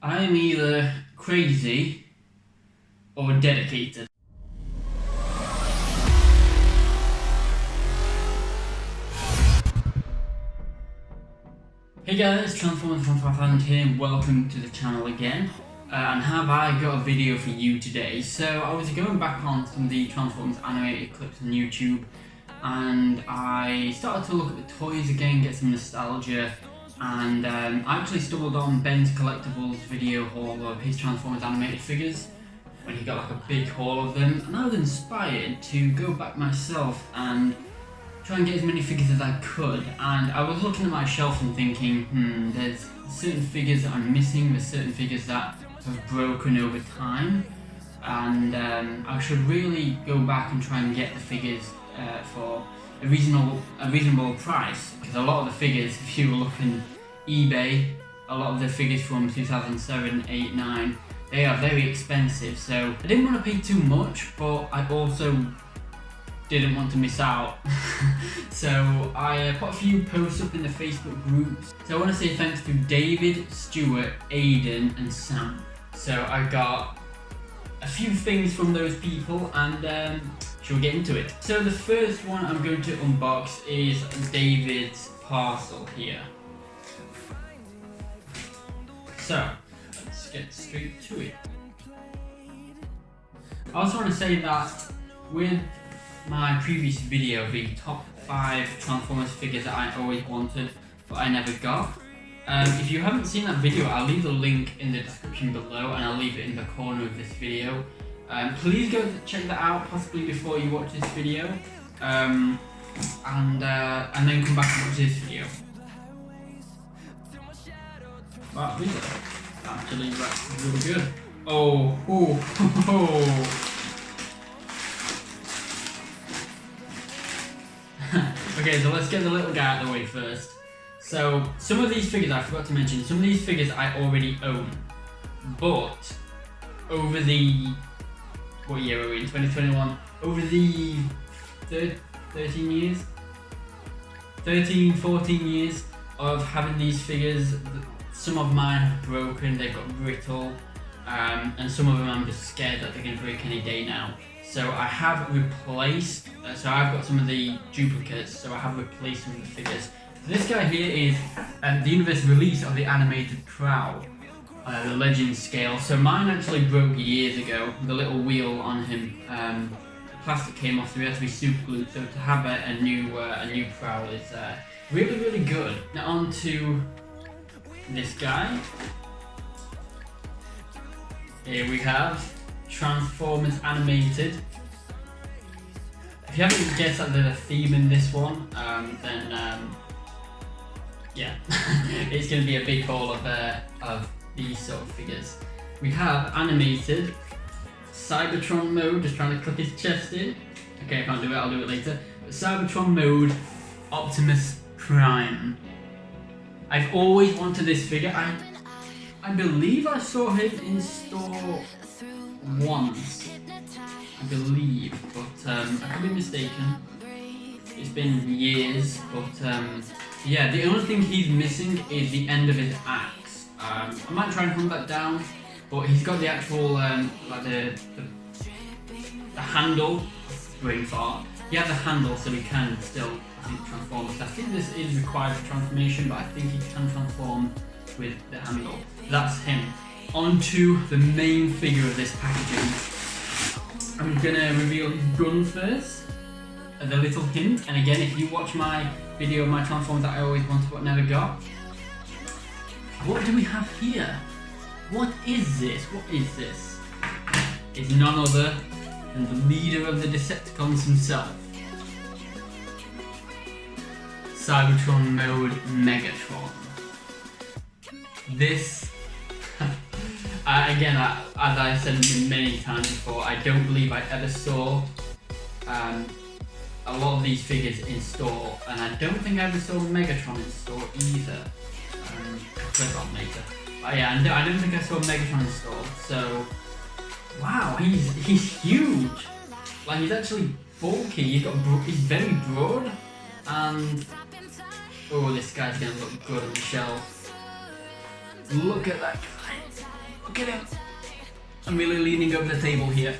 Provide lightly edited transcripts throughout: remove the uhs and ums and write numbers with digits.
I am either crazy or dedicated. Hey guys, Transformers from Parcel here, and welcome to the channel again. And have I got a video for you today? So I was going back on some of the Transformers animated clips on YouTube, and I started to look at the toys again, get some nostalgia, and I actually stumbled on Ben's Collectibles video haul of his Transformers animated figures, when he got like a big haul of them, and I was inspired to go back myself and try and get as many figures as I could. And I was looking at my shelf and thinking, there's certain figures that I'm missing, there's certain figures that have broken over time, and I should really go back and try and get the figures for a reasonable price, because a lot of the figures, if you look on eBay, a lot of the figures from 2007, 8, 9, they are very expensive. So I didn't want to pay too much, but I also didn't want to miss out. So I put a few posts up in the Facebook groups. So I want to say thanks to David, Stuart, Aiden and Sam. So I got a few things from those people, and shall we get into it? So the first one I'm going to unbox is David's parcel here. So let's get straight to it. I also want to say that with my previous video, the top 5 Transformers figures that I always wanted but I never got, if you haven't seen that video, I'll leave the link in the description below, and I'll leave it in the corner of this video. Please go check that out, possibly before you watch this video, and then come back and watch this video. Wow, these are actually really good. Oh. Okay, so let's get the little guy out of the way first. So, some of these figures, I forgot to mention, some of these figures I already own. But, over the, what year are we in, 2021? Over the 13 years? 13, 14 years of having these figures, some of mine have broken, they've got brittle, and some of them I'm just scared that they're going to break any day now. So I have replaced, so I've got some of the duplicates, so I have replaced some of the figures. So this guy here is the Universe release of the animated Prowl, the Legend scale. So mine actually broke years ago, the little wheel on him, the plastic came off, so we had to be super glued. So to have a new Prowl is really good. Now on to this guy. Here we have Transformers animated. If you haven't guessed that there's a theme in this one, then yeah, it's going to be a big haul of these sort of figures. We have animated Cybertron mode, just trying to clip his chest in. Okay, I can't do it, I'll do it later. But Cybertron mode, Optimus Prime. I've always wanted this figure. I believe I saw him in store once, I believe, but I could be mistaken. It's been years, but yeah, the only thing he's missing is the end of his axe. I might try and hunt that down, but he's got the actual like the handle. Brain fart. He has a handle, so he can still, I think, transform. I think this is required for transformation, but I think he can transform with the handle. That's him. Onto the main figure of this packaging. I'm gonna reveal his gun first, as a little hint. And again, if you watch my video of my Transformers that I always wanted but never got. What do we have here? What is this? What is this? It's none other than the leader of the Decepticons himself. Cybertron mode Megatron. This, again, as I said many times before, I don't believe I ever saw a lot of these figures in store, and I don't think I ever saw Megatron in store either. I'll click on later. But yeah, I don't think I saw Megatron in store, so wow, he's huge. Like, he's actually bulky, he's very broad, and oh, this guy's gonna look good on the shelf. Look at that guy. Look at him. I'm really leaning over the table here.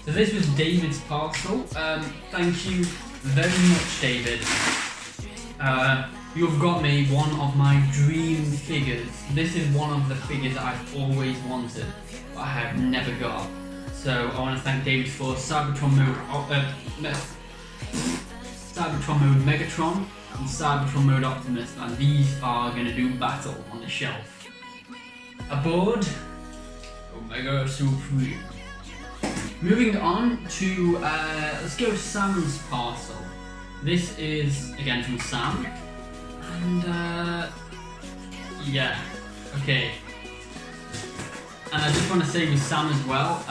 So this was David's parcel. Thank you very much, David. You've got me one of my dream figures. This is one of the figures that I've always wanted, but I have never got. So I want to thank David for Cybertron Mode, Cybertron Mode Megatron and Cybertron Mode Optimus, and these are going to do battle on the shelf. Aboard Omega Supreme. Moving on to, let's go Sam's parcel. This is again from Sam, and yeah, okay. And I just want to say with Sam as well,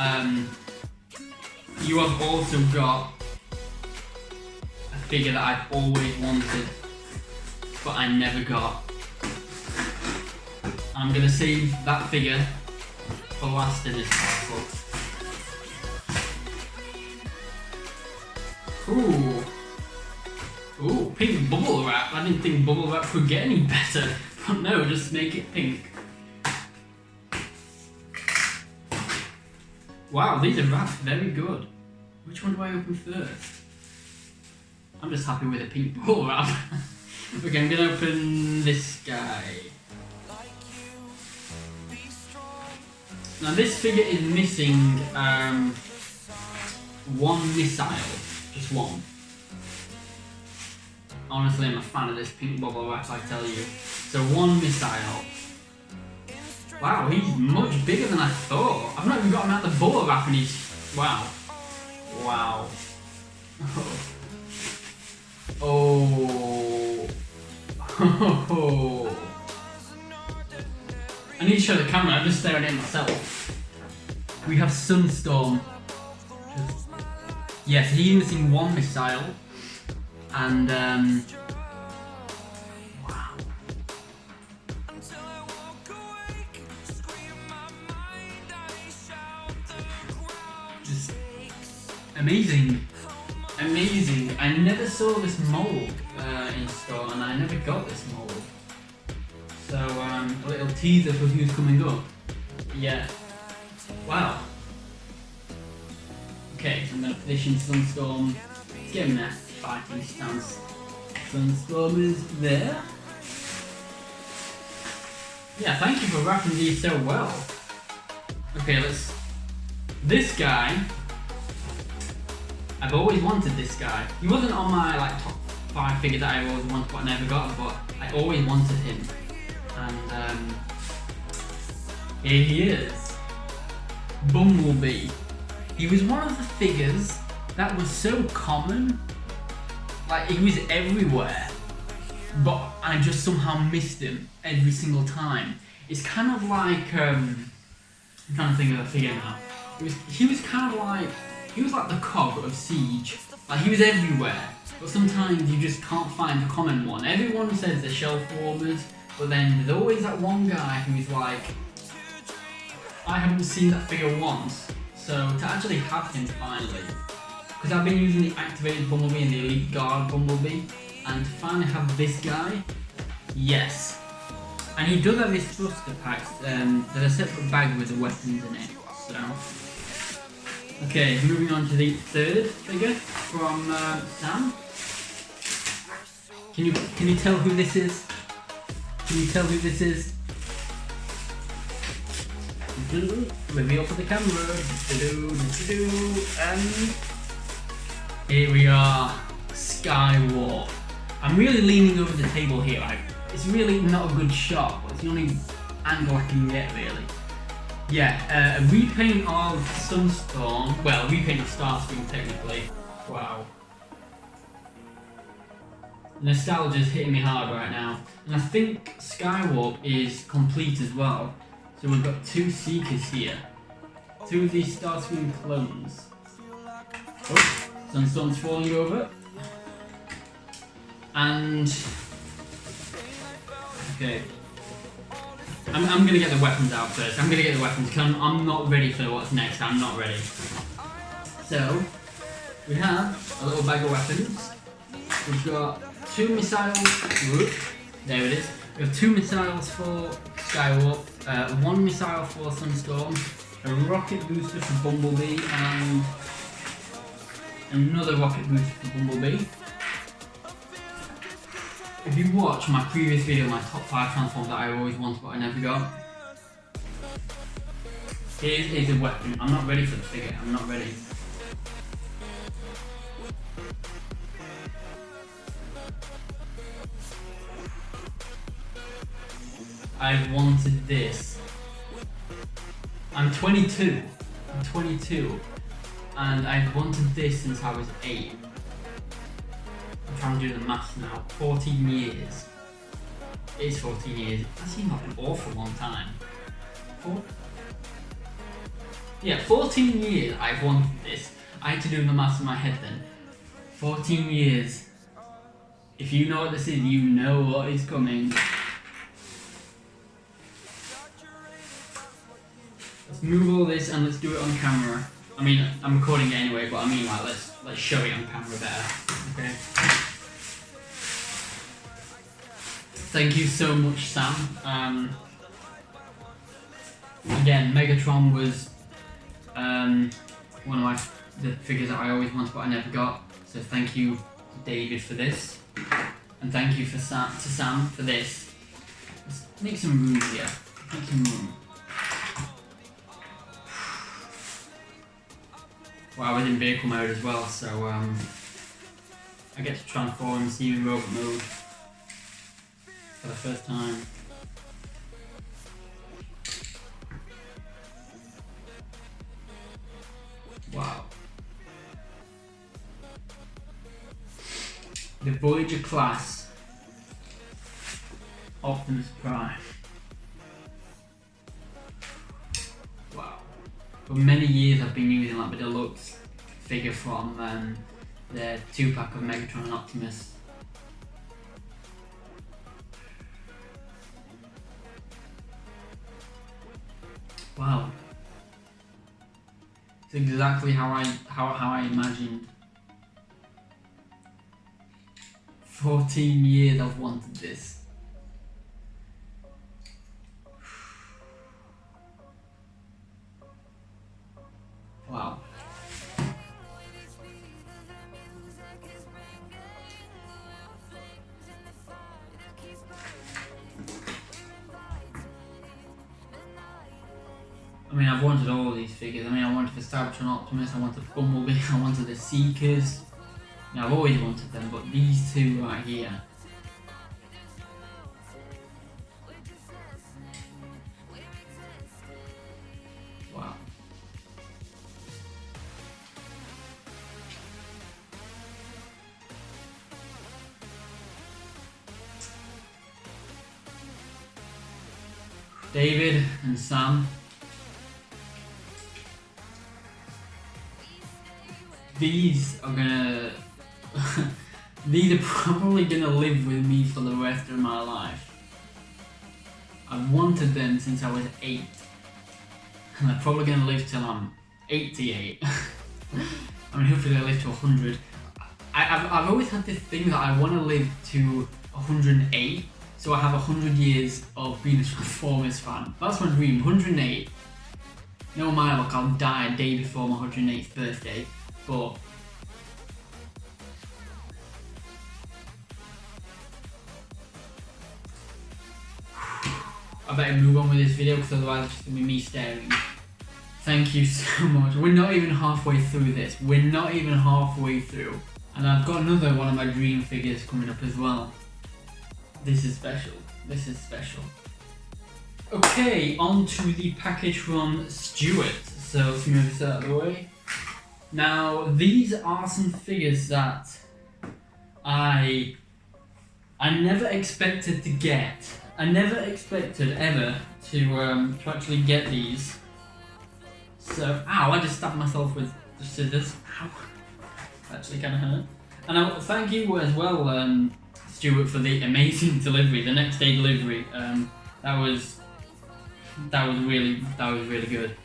you have also got a figure that I've always wanted, but I never got. I'm going to save that figure for last in this parcel. Ooh, pink bubble wrap. I didn't think bubble wrap could get any better, but no, just make it pink. Wow, these are wrapped very good. Which one do I open first? I'm just happy with a pink bubble wrap. Okay, I'm gonna open this guy. Now this figure is missing one missile, just one. Honestly, I'm a fan of this pink bubble wrap, I tell you. So one missile. Wow, he's much bigger than I thought. I've not even got him out the bubble wrap and he's... Wow. Wow. Oh. Oh. I need to show the camera, I'm just staring at it myself. We have Sunstorm. Yes, he's missing one missile. And, wow. Just amazing. Amazing. I never saw this mold in store, and I never got this mold. So, a little teaser for who's coming up. Yeah. Wow. Okay, so I'm going to position Sunstorm. Let's get him there. Fighting stance. Sunstorm is there. Yeah, thank you for wrapping these so well. Okay, let's... This guy... I've always wanted this guy. He wasn't on my like top 5 figures that I always wanted but I never got, but I always wanted him. And here he is. Bumblebee. He was one of the figures that was so common. Like, he was everywhere, but I just somehow missed him every single time. It's kind of like, I'm trying to think of a figure now. He was kind of like, he was like the cog of Siege. Like, he was everywhere, but sometimes you just can't find the common one. Everyone says the shelf warmers, but then there's always that one guy who's like, I haven't seen that figure once. So to actually have him finally, because I've been using the activated Bumblebee and the Elite Guard Bumblebee, and to finally have this guy, yes. And he does have his thruster packs, there's a separate bag with the weapons in it, so. Okay, moving on to the third figure from Sam. Can you tell who this is? Can you tell who this is? Reveal for the camera, and here we are, Skywarp. I'm really leaning over the table here. It's really not a good shot, but it's the only angle I can get really. Yeah, a repaint of Sunstorm. Well, a repaint of Starscream technically. Wow. Nostalgia's hitting me hard right now. And I think Skywarp is complete as well. So we've got 2 Seekers here. 2 of these Starscream clones. Oh, Sunstorm's falling over. And... okay. I'm gonna get the weapons out first. I'm gonna get the weapons because I'm not ready for what's next. I'm not ready. So, we have a little bag of weapons. We've got 2 missiles. Whoop, there it is. We have 2 missiles for Skywarp. one missile for Sunstorm, a rocket booster for Bumblebee, and another rocket booster for Bumblebee. If you watch my previous video, my top 5 transforms that I always wanted but I never got, here is a weapon. I'm not ready for the figure, I'm not ready. I've wanted this. I'm 22, and I've wanted this since I was 8. I'm trying to do the maths now. 14 years. It is 14 years. That seems like an awful long time. 14 years I've wanted this. I had to do the maths in my head then. 14 years. If you know what this is, you know what is coming. Let's move all this and let's do it on camera. I mean, I'm recording it anyway, but I mean like let's show it on camera better. Okay. Thank you so much, Sam. Again, Megatron was one of the figures that I always wanted but I never got. So thank you, David, for this, and thank you to Sam for this. Let's make some room here. Make some room. Well, I was in vehicle mode as well, so I get to transform and see you in robot mode for the first time. Wow. The Voyager class Optimus Prime. Wow. For many years I've been using like the deluxe figure from the 2-pack of Megatron and Optimus. Wow. It's exactly how I imagined. 14 years I've wanted this. Wow. I mean, I've wanted all these figures. I mean, I wanted the Cybertron Optimus, I wanted Bumblebee, I wanted the Seekers. You know, I've always wanted them, but these two right here. Wow. David and Sam. These are gonna these are probably gonna live with me for the rest of my life. I've wanted them since I was 8. And they're probably gonna live till I'm 88. I mean, hopefully they'll live to 100. I've always had this thing that I want to live to 108, so I have 100 years of being a Transformers fan. That's my dream, 108. No matter, like, I'll die a day before my 108th birthday. But I better move on with this video because otherwise it's just going to be me staring. Thank you so much. We're not even halfway through this. We're not even halfway through. And I've got another one of my dream figures coming up as well. This is special. This is special. Okay, on to the package from Stuart. So let's move this out of the way. Now, these are some figures that I never expected to get. I never expected ever to actually get these. So, ow, I just stabbed myself with the scissors. Ow. Actually kind of hurt. And I thank you as well, Stuart, for the amazing delivery, the next day delivery. That was really good.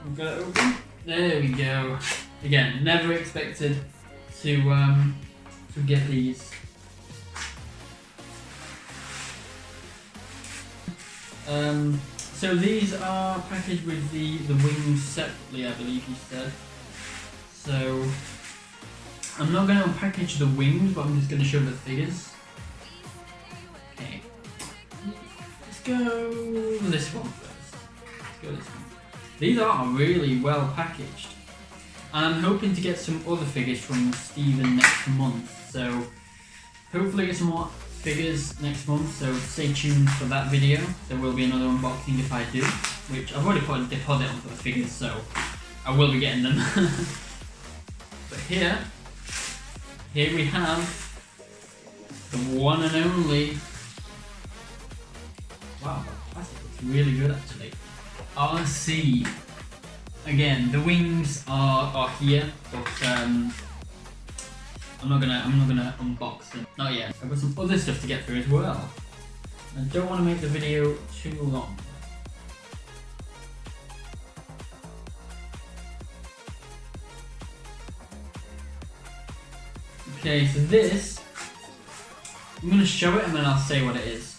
We've got it open. There we go. Again, never expected to get these. So these are packaged with the wings separately, I believe he said. So I'm not going to unpackage the wings, but I'm just going to show the figures. Okay, let's go this one first. Let's go this one. These are really well packaged. And I'm hoping to get some other figures from Steven next month. So hopefully get some more figures next month, so stay tuned for that video. There will be another unboxing if I do, which I've already put a deposit on for the figures, so I will be getting them. But here we have the one and only, wow, that plastic looks really good actually, RC. Again, the wings are here, but I'm not gonna unbox them. Not yet. I've got some other stuff to get through as well. I don't want to make the video too long. Okay, so this, I'm gonna show it and then I'll say what it is.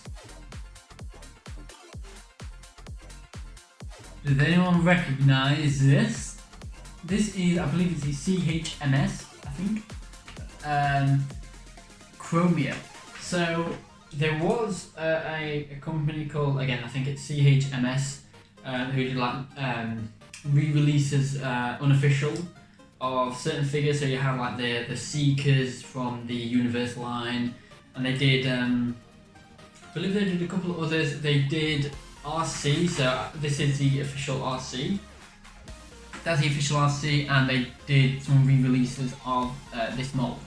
Does anyone recognize this? This is, I believe it's the CHMS, I think. Chromia. So there was a company called, again I think it's CHMS, who did like re-releases unofficial of certain figures. So you have like the Seekers from the Universe line, and they did I believe they did a couple of others. They did RC, so this is the official RC. That's the official RC, and they did some re-releases of this mold.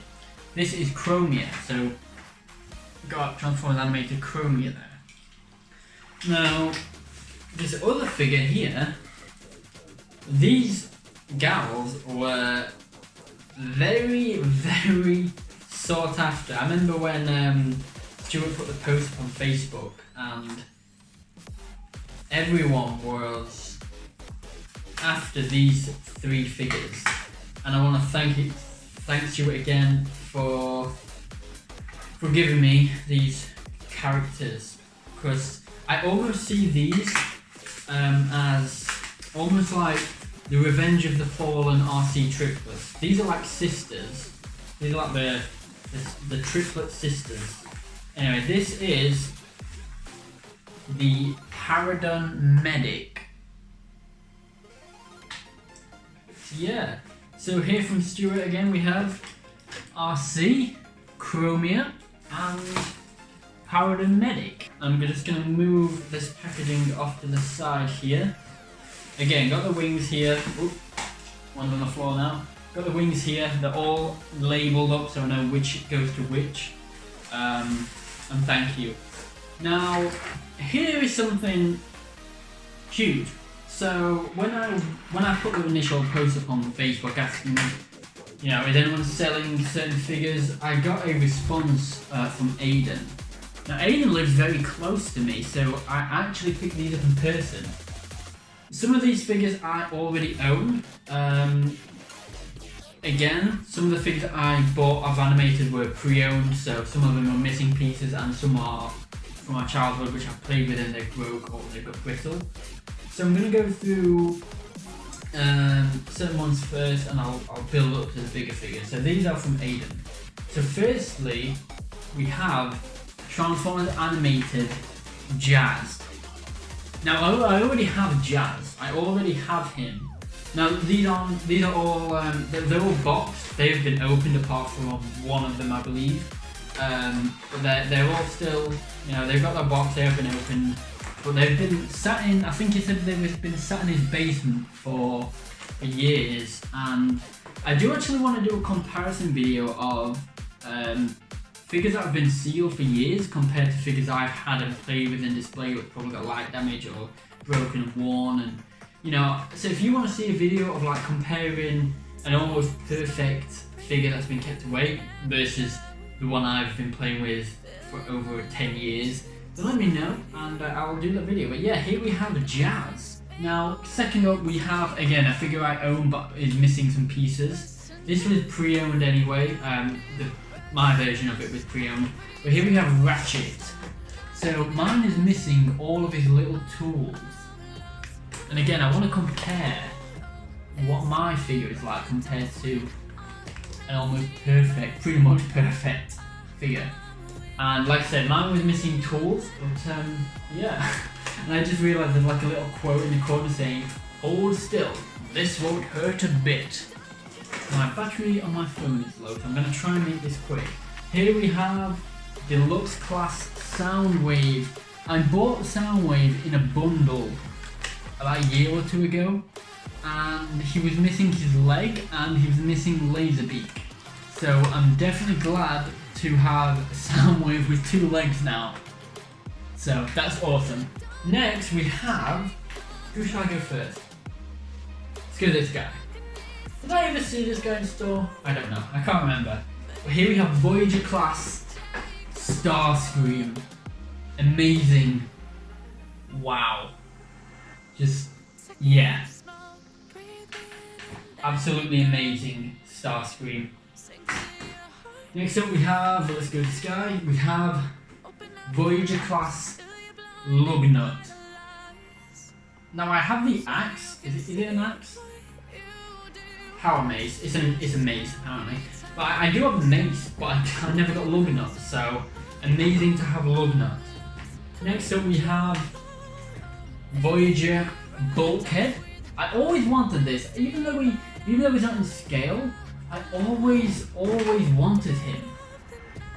This is Chromia, so got Transformers animated Chromia there. Now, this other figure here, these gals were very, very sought after. I remember when Stuart put the post up on Facebook, and everyone was after these three figures, and I want to thank Stuart again for giving me these characters, because I almost see these as almost like the Revenge of the Fallen RC triplets. These are like sisters. These are like the triplet sisters. Anyway, this is the Paradon Medic. Yeah, so here from Stuart again we have RC, Chromia, and Paradon Medic. I'm just going to move this packaging off to the side here. Again, got the wings here. Oop, one's on the floor now. Got the wings here. They're all labelled up so I know which goes to which. And thank you. Now, here is something huge. So when I put the initial post up on Facebook asking, you know, is anyone selling certain figures, I got a response from Aiden. Now Aiden lives very close to me, so I actually picked these up in person. Some of these figures I already own. Again, some of the figures I bought of animated were pre-owned, so some of them are missing pieces and some are from my childhood which I've played with and they broke or they've got brittle. So I'm going to go through certain ones first, and I'll build up to the bigger figures. So these are from Aiden. So firstly, we have Transformers animated Jazz. Now I already have Jazz. I already have him. Now these are all they're all boxed. They've been opened apart from one of them, I believe. But they're all still, you know, they've got their box. They have been opened. But they've been sat in, I think he said they've been sat in his basement for years, and I do actually want to do a comparison video of figures that have been sealed for years compared to figures I've had and played with and displayed with probably got light damage or broken and worn, and you know, so if you want to see a video of like comparing an almost perfect figure that's been kept away versus the one I've been playing with for over 10 years, then let me know and I'll do that video. But yeah, here we have Jazz. Now, second up we have, again, a figure I own but is missing some pieces. This was pre-owned anyway, my version of it was pre-owned. But here we have Ratchet. So mine is missing all of his little tools. And again, I want to compare what my figure is like compared to an almost perfect, pretty much perfect figure. And like I said, mine was missing tools, but yeah. And I just realised there's like a little quote in the corner saying, "Hold still, this won't hurt a bit." My battery on my phone is low, so I'm going to try and make this quick. Here we have Deluxe Class Soundwave. I bought the Soundwave in a bundle about a year or two ago, and he was missing his leg and he was missing Laserbeak. So I'm definitely glad to have a Soundwave with 2 legs now. So that's awesome. Next we have, who shall I go first? Let's go this guy. Did I ever see this guy in store? I don't know, I can't remember. But here we have Voyager Class Starscream. Amazing. Wow. Just, yeah. Absolutely amazing Starscream. Next up we have, let's go to this guy, we have Voyager Class Lugnut. Now I have the axe, is it an axe? Power mace, it's a mace apparently. But I do have a mace, but I never got Lugnut, so amazing to have Lugnut. Next up we have Voyager Bulkhead. I always wanted this, even though he's not in scale, I always wanted him.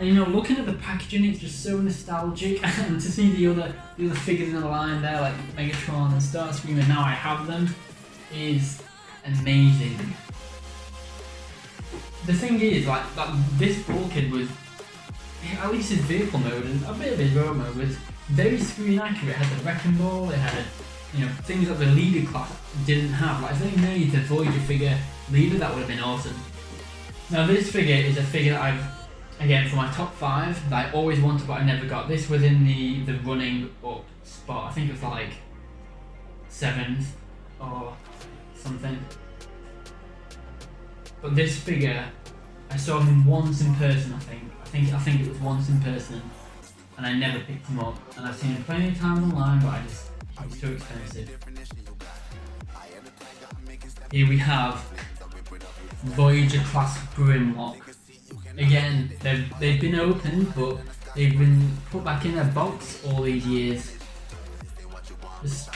And you know, looking at the packaging, it's just so nostalgic, and to see the other figures in the line there, like Megatron and Starscream, and now I have them, is amazing. The thing is, like this Bulkhead was, at least his vehicle mode and a bit of his road mode was very screen accurate. It had the wrecking ball, it had, you know, things that the leader class didn't have. Like if they made the Voyager figure leader, that would have been awesome. Now this figure is a figure that I've, again, for my top 5 that I always wanted but I never got. This was in the running up spot. I think it was like 7th or something. But this figure, I saw him once in person. I think it was once in person, and I never picked him up. And I've seen him plenty of times online, but he was too expensive. Here we have Voyager Class Grimlock. Again, they've been opened, but they've been put back in their box all these years. Just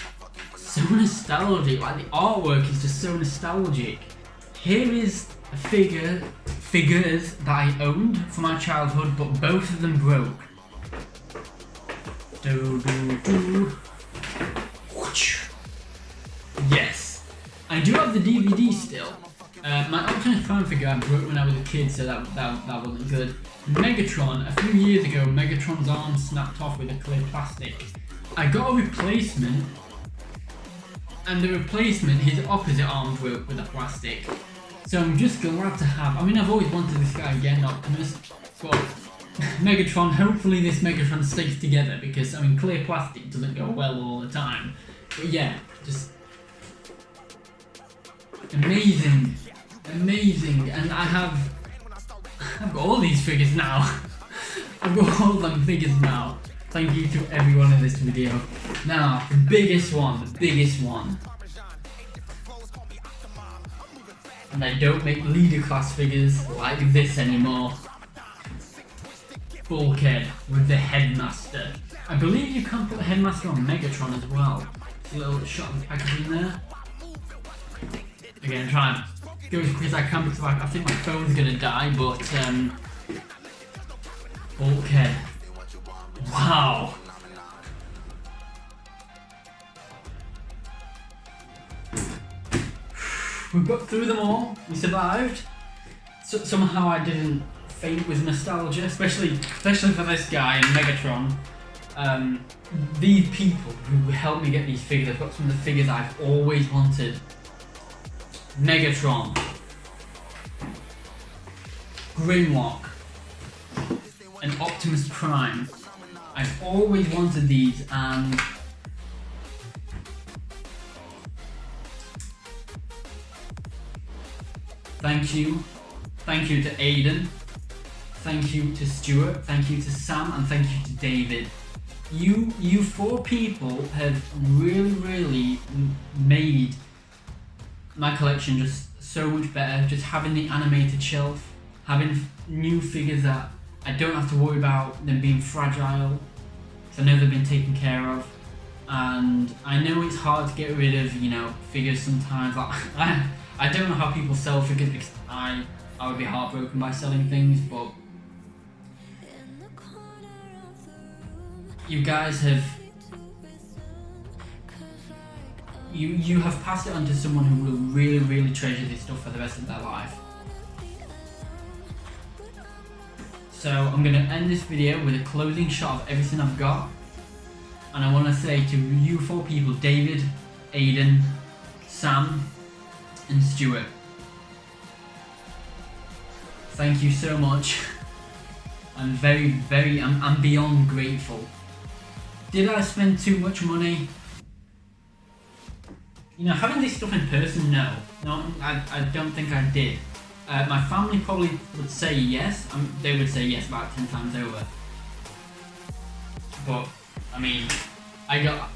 so nostalgic. Like the artwork is just so nostalgic. Here is a figures that I owned for my childhood, but both of them broke. Yes, I do have the DVD still. My Optimus Prime figure I broke when I was a kid, so that wasn't good. Megatron, a few years ago, Megatron's arm snapped off with a clear plastic. I got a replacement, and the replacement, his opposite arm broke with a plastic. So I'm just glad to have, I mean I've always wanted this guy again, Optimus, but Megatron, hopefully this Megatron stays together, because I mean clear plastic doesn't go well all the time. But yeah, just amazing, and I've got all these figures now. I've got all them figures now. Thank you to everyone in this video. Now, the biggest one. And I don't make leader class figures like this anymore. Bulkhead with the headmaster. I believe you can put the headmaster on Megatron as well. A little shot of the packaging there. Again, try and go as quick as I can because I think my phone's gonna die, but Bulkhead. Wow. We got through them all, we survived. So, somehow I didn't faint with nostalgia, especially for this guy and Megatron. These people who helped me get these figures, I've got some of the figures I've always wanted. Megatron, Grimlock, and Optimus Prime. I've always wanted these, and thank you to Aiden, thank you to Stuart, thank you to Sam, and thank you to David you four people have really made my collection just so much better. Just having the animated shelf, having new figures that I don't have to worry about them being fragile, because I know they've been taken care of. And I know it's hard to get rid of, you know, figures sometimes. Like I don't know how people sell figures, because I would be heartbroken by selling things, but you guys have you have passed it on to someone who will really treasure this stuff for the rest of their life. So I'm gonna end this video with a closing shot of everything I've got. And I want to say to you four people, David, Aiden, Sam, and Stuart, thank you so much. I'm I'm beyond grateful. Did I spend too much money? You know, having this stuff in person, no, I don't think I did. My family probably would say yes. They would say yes about 10 times over. But I mean, I got